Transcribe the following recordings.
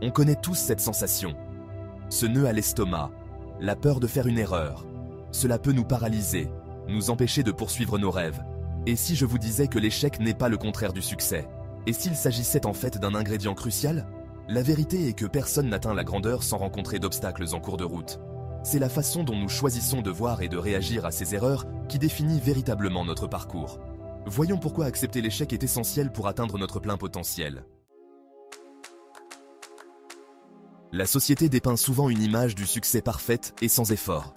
On connaît tous cette sensation. Ce nœud à l'estomac, la peur de faire une erreur. Cela peut nous paralyser, nous empêcher de poursuivre nos rêves. Et si je vous disais que l'échec n'est pas le contraire du succès? Et s'il s'agissait en fait d'un ingrédient crucial? La vérité est que personne n'atteint la grandeur sans rencontrer d'obstacles en cours de route. C'est la façon dont nous choisissons de voir et de réagir à ces erreurs qui définit véritablement notre parcours. Voyons pourquoi accepter l'échec est essentiel pour atteindre notre plein potentiel. La société dépeint souvent une image du succès parfaite et sans effort.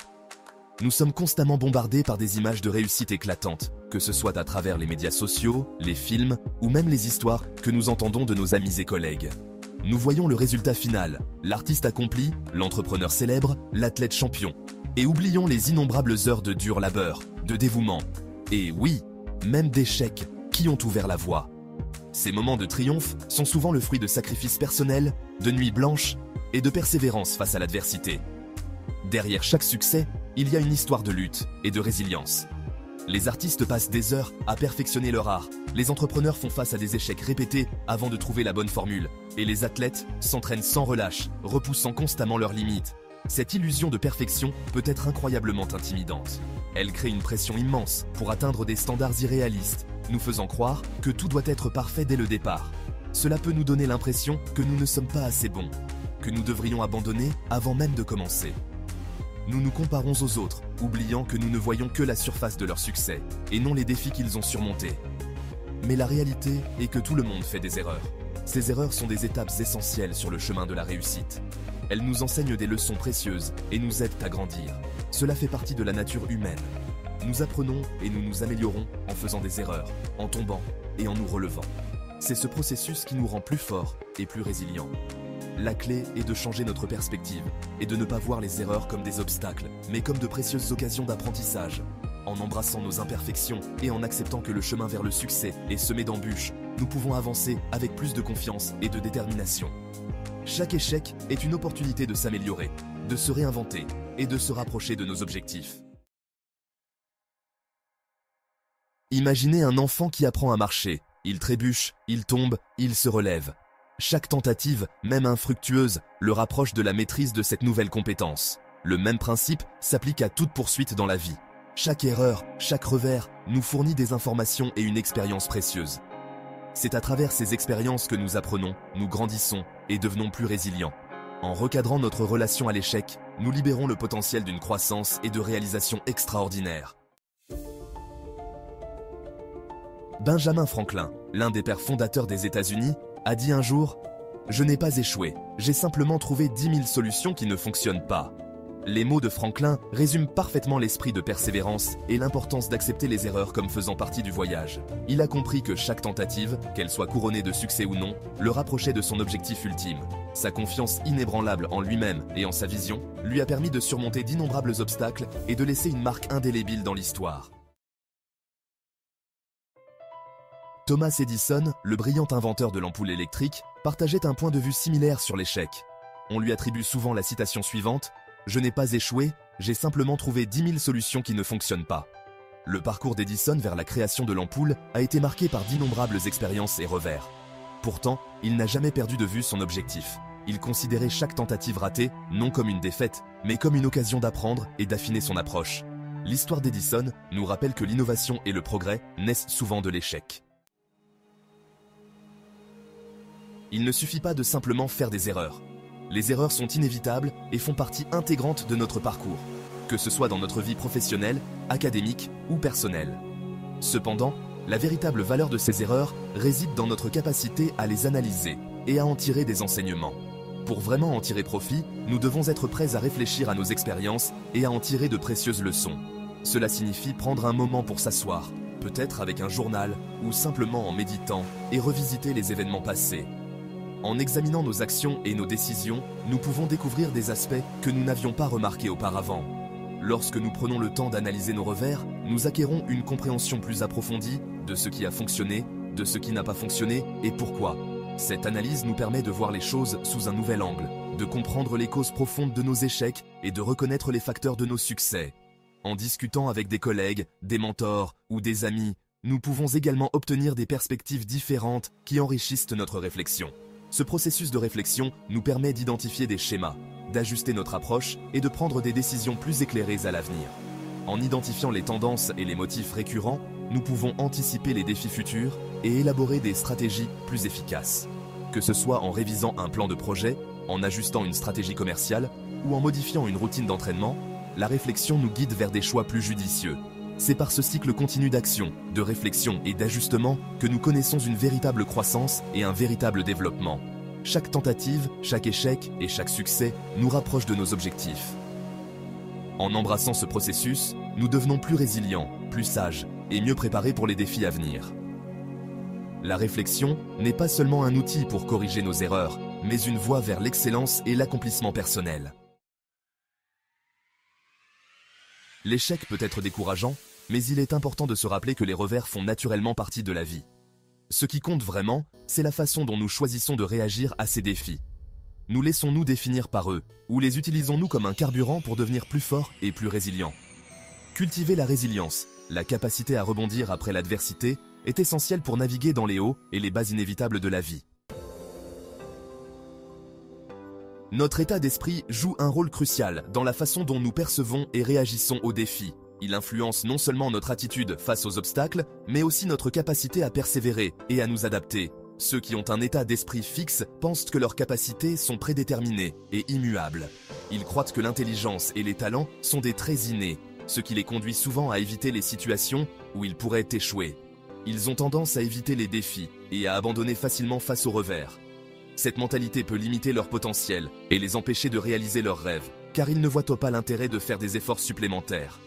Nous sommes constamment bombardés par des images de réussite éclatantes, que ce soit à travers les médias sociaux, les films ou même les histoires que nous entendons de nos amis et collègues. Nous voyons le résultat final, l'artiste accompli, l'entrepreneur célèbre, l'athlète champion. Et oublions les innombrables heures de dur labeur, de dévouement. Et oui, même d'échecs qui ont ouvert la voie. Ces moments de triomphe sont souvent le fruit de sacrifices personnels, de nuits blanches et de persévérance face à l'adversité. Derrière chaque succès, il y a une histoire de lutte et de résilience. Les artistes passent des heures à perfectionner leur art, les entrepreneurs font face à des échecs répétés avant de trouver la bonne formule, et les athlètes s'entraînent sans relâche, repoussant constamment leurs limites. Cette illusion de perfection peut être incroyablement intimidante. Elle crée une pression immense pour atteindre des standards irréalistes, nous faisant croire que tout doit être parfait dès le départ. Cela peut nous donner l'impression que nous ne sommes pas assez bons, que nous devrions abandonner avant même de commencer. Nous nous comparons aux autres, oubliant que nous ne voyons que la surface de leur succès, et non les défis qu'ils ont surmontés. Mais la réalité est que tout le monde fait des erreurs. Ces erreurs sont des étapes essentielles sur le chemin de la réussite. Elles nous enseignent des leçons précieuses et nous aident à grandir. Cela fait partie de la nature humaine. Nous apprenons et nous nous améliorons en faisant des erreurs, en tombant et en nous relevant. C'est ce processus qui nous rend plus forts et plus résilients. La clé est de changer notre perspective et de ne pas voir les erreurs comme des obstacles, mais comme de précieuses occasions d'apprentissage. En embrassant nos imperfections et en acceptant que le chemin vers le succès est semé d'embûches, nous pouvons avancer avec plus de confiance et de détermination. Chaque échec est une opportunité de s'améliorer, de se réinventer et de se rapprocher de nos objectifs. Imaginez un enfant qui apprend à marcher. Il trébuche, il tombe, il se relève. Chaque tentative, même infructueuse, le rapproche de la maîtrise de cette nouvelle compétence. Le même principe s'applique à toute poursuite dans la vie. Chaque erreur, chaque revers nous fournit des informations et une expérience précieuse. C'est à travers ces expériences que nous apprenons, nous grandissons et devenons plus résilients. En recadrant notre relation à l'échec, nous libérons le potentiel d'une croissance et de réalisation extraordinaire. Benjamin Franklin, l'un des pères fondateurs des États-Unis, a dit un jour « Je n'ai pas échoué, j'ai simplement trouvé 10 000 solutions qui ne fonctionnent pas ». Les mots de Franklin résument parfaitement l'esprit de persévérance et l'importance d'accepter les erreurs comme faisant partie du voyage. Il a compris que chaque tentative, qu'elle soit couronnée de succès ou non, le rapprochait de son objectif ultime. Sa confiance inébranlable en lui-même et en sa vision lui a permis de surmonter d'innombrables obstacles et de laisser une marque indélébile dans l'histoire. Thomas Edison, le brillant inventeur de l'ampoule électrique, partageait un point de vue similaire sur l'échec. On lui attribue souvent la citation suivante « Je n'ai pas échoué, j'ai simplement trouvé 10 000 solutions qui ne fonctionnent pas ». Le parcours d'Edison vers la création de l'ampoule a été marqué par d'innombrables expériences et revers. Pourtant, il n'a jamais perdu de vue son objectif. Il considérait chaque tentative ratée, non comme une défaite, mais comme une occasion d'apprendre et d'affiner son approche. L'histoire d'Edison nous rappelle que l'innovation et le progrès naissent souvent de l'échec. Il ne suffit pas de simplement faire des erreurs. Les erreurs sont inévitables et font partie intégrante de notre parcours, que ce soit dans notre vie professionnelle, académique ou personnelle. Cependant, la véritable valeur de ces erreurs réside dans notre capacité à les analyser et à en tirer des enseignements. Pour vraiment en tirer profit, nous devons être prêts à réfléchir à nos expériences et à en tirer de précieuses leçons. Cela signifie prendre un moment pour s'asseoir, peut-être avec un journal ou simplement en méditant et revisiter les événements passés. En examinant nos actions et nos décisions, nous pouvons découvrir des aspects que nous n'avions pas remarqués auparavant. Lorsque nous prenons le temps d'analyser nos revers, nous acquérons une compréhension plus approfondie de ce qui a fonctionné, de ce qui n'a pas fonctionné et pourquoi. Cette analyse nous permet de voir les choses sous un nouvel angle, de comprendre les causes profondes de nos échecs et de reconnaître les facteurs de nos succès. En discutant avec des collègues, des mentors ou des amis, nous pouvons également obtenir des perspectives différentes qui enrichissent notre réflexion. Ce processus de réflexion nous permet d'identifier des schémas, d'ajuster notre approche et de prendre des décisions plus éclairées à l'avenir. En identifiant les tendances et les motifs récurrents, nous pouvons anticiper les défis futurs et élaborer des stratégies plus efficaces. Que ce soit en révisant un plan de projet, en ajustant une stratégie commerciale ou en modifiant une routine d'entraînement, la réflexion nous guide vers des choix plus judicieux. C'est par ce cycle continu d'action, de réflexion et d'ajustement que nous connaissons une véritable croissance et un véritable développement. Chaque tentative, chaque échec et chaque succès nous rapproche de nos objectifs. En embrassant ce processus, nous devenons plus résilients, plus sages et mieux préparés pour les défis à venir. La réflexion n'est pas seulement un outil pour corriger nos erreurs, mais une voie vers l'excellence et l'accomplissement personnel. L'échec peut être décourageant, mais il est important de se rappeler que les revers font naturellement partie de la vie. Ce qui compte vraiment, c'est la façon dont nous choisissons de réagir à ces défis. Nous laissons-nous définir par eux, ou les utilisons-nous comme un carburant pour devenir plus forts et plus résilients? Cultiver la résilience, la capacité à rebondir après l'adversité, est essentielle pour naviguer dans les hauts et les bas inévitables de la vie. Notre état d'esprit joue un rôle crucial dans la façon dont nous percevons et réagissons aux défis. Il influence non seulement notre attitude face aux obstacles, mais aussi notre capacité à persévérer et à nous adapter. Ceux qui ont un état d'esprit fixe pensent que leurs capacités sont prédéterminées et immuables. Ils croient que l'intelligence et les talents sont des traits innés, ce qui les conduit souvent à éviter les situations où ils pourraient échouer. Ils ont tendance à éviter les défis et à abandonner facilement face aux revers. Cette mentalité peut limiter leur potentiel et les empêcher de réaliser leurs rêves, car ils ne voient pas l'intérêt de faire des efforts supplémentaires.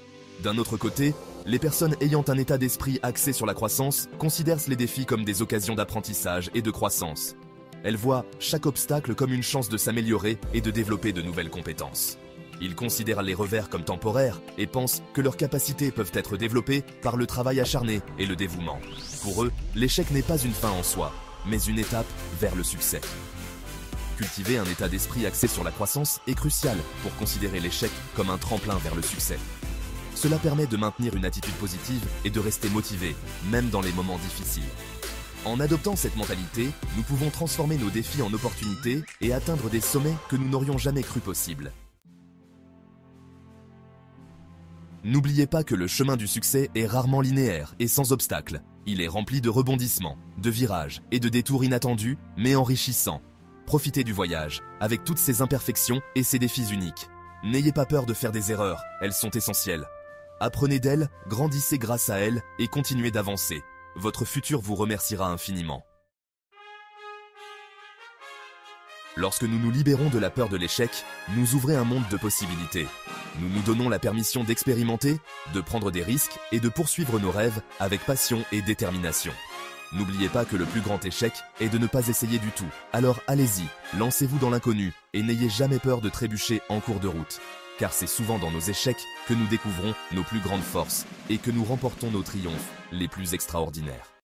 D'un autre côté, les personnes ayant un état d'esprit axé sur la croissance considèrent les défis comme des occasions d'apprentissage et de croissance. Elles voient chaque obstacle comme une chance de s'améliorer et de développer de nouvelles compétences. Ils considèrent les revers comme temporaires et pensent que leurs capacités peuvent être développées par le travail acharné et le dévouement. Pour eux, l'échec n'est pas une fin en soi, mais une étape vers le succès. Cultiver un état d'esprit axé sur la croissance est crucial pour considérer l'échec comme un tremplin vers le succès. Cela permet de maintenir une attitude positive et de rester motivé, même dans les moments difficiles. En adoptant cette mentalité, nous pouvons transformer nos défis en opportunités et atteindre des sommets que nous n'aurions jamais cru possibles. N'oubliez pas que le chemin du succès est rarement linéaire et sans obstacles. Il est rempli de rebondissements, de virages et de détours inattendus, mais enrichissants. Profitez du voyage, avec toutes ses imperfections et ses défis uniques. N'ayez pas peur de faire des erreurs, elles sont essentielles. Apprenez d'elles, grandissez grâce à elles et continuez d'avancer. Votre futur vous remerciera infiniment. Lorsque nous nous libérons de la peur de l'échec, nous ouvrons un monde de possibilités. Nous nous donnons la permission d'expérimenter, de prendre des risques et de poursuivre nos rêves avec passion et détermination. N'oubliez pas que le plus grand échec est de ne pas essayer du tout. Alors allez-y, lancez-vous dans l'inconnu et n'ayez jamais peur de trébucher en cours de route. Car c'est souvent dans nos échecs que nous découvrons nos plus grandes forces et que nous remportons nos triomphes les plus extraordinaires.